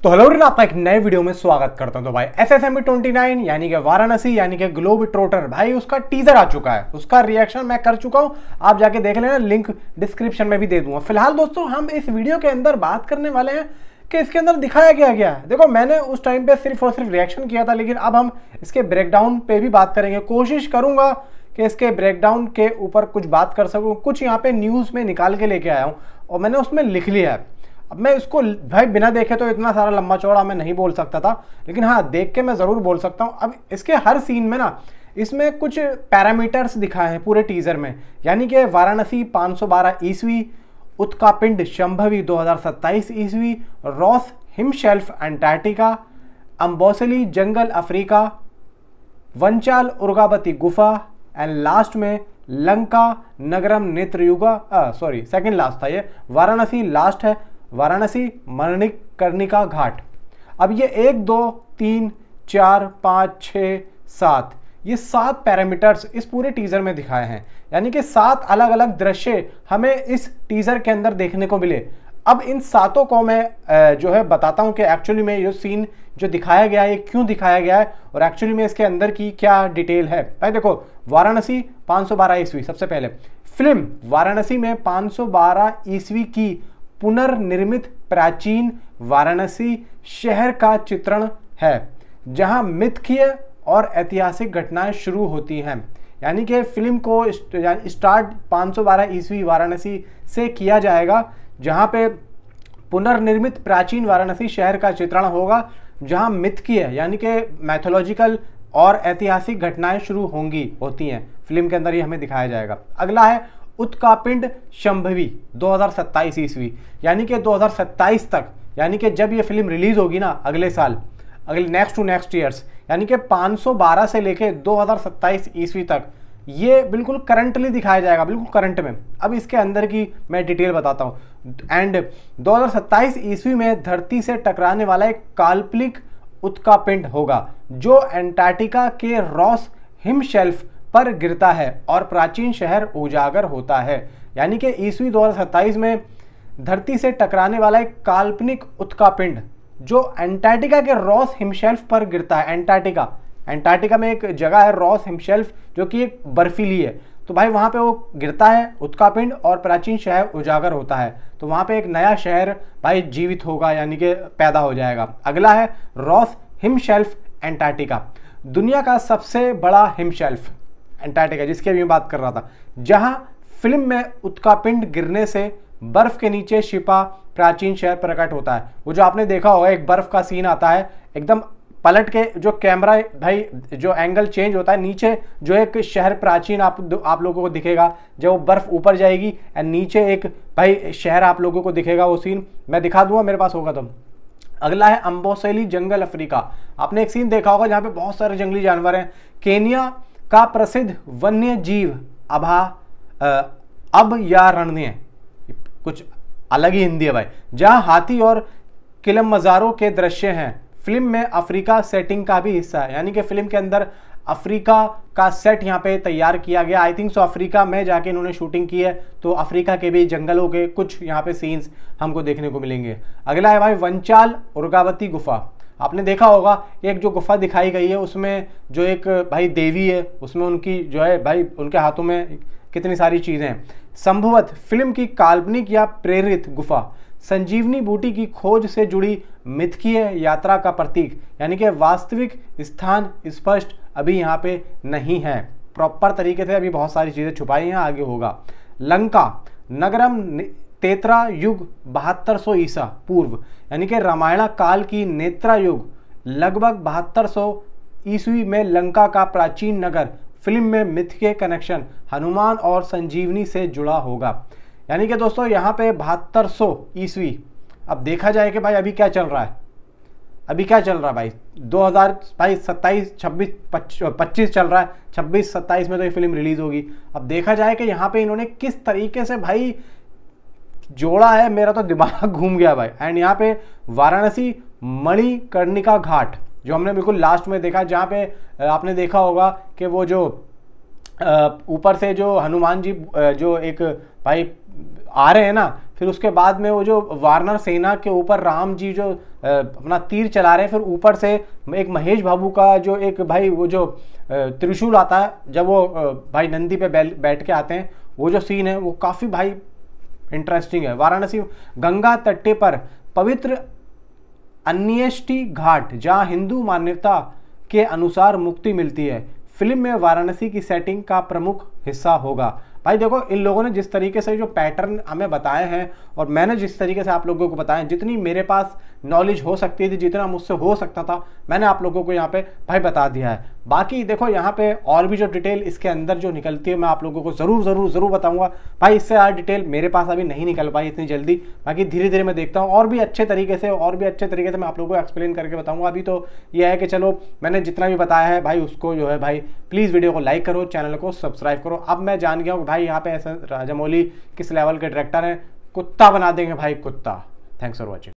तो hello everyone, आपका एक नए वीडियो में स्वागत करता हूं। तो भाई SSMB 29 यानी कि वाराणसी यानी कि ग्लोब ट्रोटर भाई उसका टीजर आ चुका है, उसका रिएक्शन मैं कर चुका हूं। आप जाके देख लेना, लिंक डिस्क्रिप्शन में भी दे दूंगा। फिलहाल दोस्तों हम इस वीडियो के अंदर बात करने वाले हैं कि इसके अंदर दिखाया गया है। देखो मैंने उस टाइम पे सिर्फ और सिर्फ रिएक्शन किया था, लेकिन अब हम इसके ब्रेकडाउन पे भी बात करेंगे। कोशिश करूंगा कि इसके ब्रेकडाउन के ऊपर कुछ बात कर सकूं। कुछ यहाँ पे न्यूज़ में निकाल के लेके आया हूँ और मैंने उसमें लिख लिया है। अब मैं इसको भाई बिना देखे तो इतना सारा लंबा चौड़ा मैं नहीं बोल सकता था, लेकिन हाँ देख के मैं ज़रूर बोल सकता हूँ। अब इसके हर सीन में ना इसमें कुछ पैरामीटर्स दिखाए हैं पूरे टीज़र में, यानी कि वाराणसी 512 ईस्वी, उत्कापिंड शंभवी 2027 ईस्वी, रॉस हिमशेल्फ अंटार्कटिका, अम्बोसली जंगल अफ्रीका, वंचाल उर्गावती गुफा एंड लास्ट में लंका नगरम नेत्रयुगा, सेकंड लास्ट था ये, वाराणसी लास्ट है, वाराणसी मणिकर्णिका घाट। अब ये 1 2 3 4 5 6 7 ये 7 पैरामीटर्स इस पूरे टीजर में दिखाए हैं, यानी कि 7 अलग अलग दृश्य हमें इस टीजर के अंदर देखने को मिले। अब इन सातों को मैं जो है बताता हूं कि एक्चुअली में ये सीन जो दिखाया गया है ये क्यों दिखाया गया है और एक्चुअली में इसके अंदर की क्या डिटेल है। भाई देखो, वाराणसी 512 ईस्वी, सबसे पहले फिल्म वाराणसी में 512 ईस्वी की पुनर्निर्मित प्राचीन वाराणसी शहर का चित्रण है, जहां मिथकीय और ऐतिहासिक घटनाएं शुरू होती हैं। यानी कि फिल्म को स्टार्ट 512 ईस्वी वाराणसी से किया जाएगा, जहां पे पुनर्निर्मित प्राचीन वाराणसी शहर का चित्रण होगा, जहां मिथकीय यानी कि मैथोलॉजिकल और ऐतिहासिक घटनाएं शुरू होती हैं। फिल्म के अंदर ये हमें दिखाया जाएगा। अगला है उत्कापिंड शंभवी 2027 ईस्वी, यानी कि 2027 तक, यानी कि जब ये फिल्म रिलीज होगी ना अगले साल, अगले नेक्स्ट ईयर्स, यानी कि 512 से लेके 2027 ईस्वी तक ये बिल्कुल करंटली दिखाया जाएगा, बिल्कुल करंट में। अब इसके अंदर की मैं डिटेल बताता हूँ। एंड 2027 ईस्वी में धरती से टकराने वाला एक काल्पनिक उत्कापिंड होगा जो अंटार्कटिका के रॉस हिमशेल्फ पर गिरता है और प्राचीन शहर उजागर होता है। यानी कि ईस्वी 2027 में धरती से टकराने वाला एक काल्पनिक उत्कापिंड जो अंटार्कटिका के रॉस हिमशेल्फ पर गिरता है। अंटार्कटिका में एक जगह है रॉस हिमशेल्फ जो कि एक बर्फीली है, तो भाई वहां पे वो गिरता है उत्कापिंड और प्राचीन शहर उजागर होता है, तो वहां पे एक नया शहर भाई जीवित होगा, यानी कि पैदा हो जाएगा। अगला है रॉस हिमशेल्फ अंटार्कटिका, दुनिया का सबसे बड़ा हिमशेल्फ अंटार्कटिका, जिसकी अभी मैं बात कर रहा था, जहां फिल्म में उत्कापिंड गिरने से बर्फ के नीचे छिपा प्राचीन शहर प्रकट होता है। वो जो आपने देखा होगा एक बर्फ का सीन आता है, एकदम पलट के जो कैमरा भाई जो एंगल चेंज होता है, नीचे जो एक शहर प्राचीन आप लोगों को दिखेगा, जब वो बर्फ ऊपर जाएगी एंड नीचे एक भाई शहर आप लोगों को दिखेगा। वो सीन मैं दिखा दूंगा, मेरे पास होगा तो। अगला है अम्बोसली जंगल अफ्रीका। आपने एक सीन देखा होगा जहाँ पे बहुत सारे जंगली जानवर हैं। केनिया का प्रसिद्ध वन्य जीव अभयारण्य, कुछ अलग ही हिंदी है भाई, जहां हाथी और किलिमंजारो के दृश्य हैं। फिल्म में अफ्रीका सेटिंग का भी हिस्सा है, यानी कि फिल्म के अंदर अफ्रीका का सेट यहाँ पे तैयार किया गया। आई थिंक सो अफ्रीका में जाके इन्होंने शूटिंग की है, तो अफ्रीका के भी जंगलों के कुछ यहाँ पे सीन्स हमको देखने को मिलेंगे। अगला है भाई वंचाल उर्गावती गुफा। आपने देखा होगा एक जो गुफा दिखाई गई है उसमें जो एक भाई देवी है, उसमें उनकी जो है भाई उनके हाथों में कितनी सारी चीज़ें हैं। संभवत फिल्म की काल्पनिक या प्रेरित गुफा, संजीवनी बूटी की खोज से जुड़ी मिथकीय यात्रा का प्रतीक, यानी कि वास्तविक स्थान स्पष्ट अभी यहाँ पे नहीं है, प्रॉपर तरीके से अभी बहुत सारी चीज़ें छुपाई हैं, आगे होगा। लंका नगरम तेत्रा युग 7200 ईसा पूर्व, यानी कि रामायण काल की नेत्रा युग लगभग 7200 ईस्वी में लंका का प्राचीन नगर। फिल्म में मिथकीय कनेक्शन हनुमान और संजीवनी से जुड़ा होगा। यानी कि दोस्तों यहाँ पे 7200 ईस्वी। अब देखा जाए कि भाई अभी क्या चल रहा है, अभी क्या चल रहा है भाई 2027 26 25 चल रहा है, 26 27 में तो ये फिल्म रिलीज होगी। अब देखा जाए कि यहाँ पे इन्होंने किस तरीके से भाई जोड़ा है, मेरा तो दिमाग घूम गया भाई। एंड यहाँ पे वाराणसी मणिकर्णिका घाट जो हमने बिल्कुल लास्ट में देखा, जहाँ पे आपने देखा होगा कि वो जो ऊपर से जो हनुमान जी जो एक भाई आ रहे हैं ना, फिर उसके बाद में वो जो वानर सेना के ऊपर राम जी जो अपना तीर चला रहे हैं, फिर ऊपर से एक महेश बाबू का जो एक भाई वो जो त्रिशूल आता है जब वो भाई नंदी पे बैठ के आते हैं, वो जो सीन है वो काफ़ी भाई इंटरेस्टिंग है। वाराणसी गंगा तट्टे पर पवित्र अन्येष्टि घाट जहां हिंदू मान्यता के अनुसार मुक्ति मिलती है, फिल्म में वाराणसी की सेटिंग का प्रमुख हिस्सा होगा। भाई देखो, इन लोगों ने जिस तरीके से जो पैटर्न हमें बताए हैं और मैंने जिस तरीके से आप लोगों को बताया, जितनी मेरे पास नॉलेज हो सकती थी, जितना मुझसे हो सकता था, मैंने आप लोगों को यहाँ पे भाई बता दिया है। बाकी देखो यहाँ पे और भी जो डिटेल इसके अंदर जो निकलती है मैं आप लोगों को ज़रूर बताऊंगा भाई। इससे ज़्यादा डिटेल मेरे पास अभी नहीं निकल पाई इतनी जल्दी, बाकी धीरे धीरे मैं देखता हूँ और भी अच्छे तरीके से मैं आप लोगों को एक्सप्लेन करके बताऊँगा। अभी तो यह है कि चलो मैंने जितना भी बताया है भाई उसको जो है भाई प्लीज़ वीडियो को लाइक करो, चैनल को सब्सक्राइब करो। अब मैं जान गया हूँ भाई यहाँ पे राजामौली किस लेवल के डायरेक्टर हैं, कुत्ता बना देंगे भाई, कुत्ता। Thanks for watching.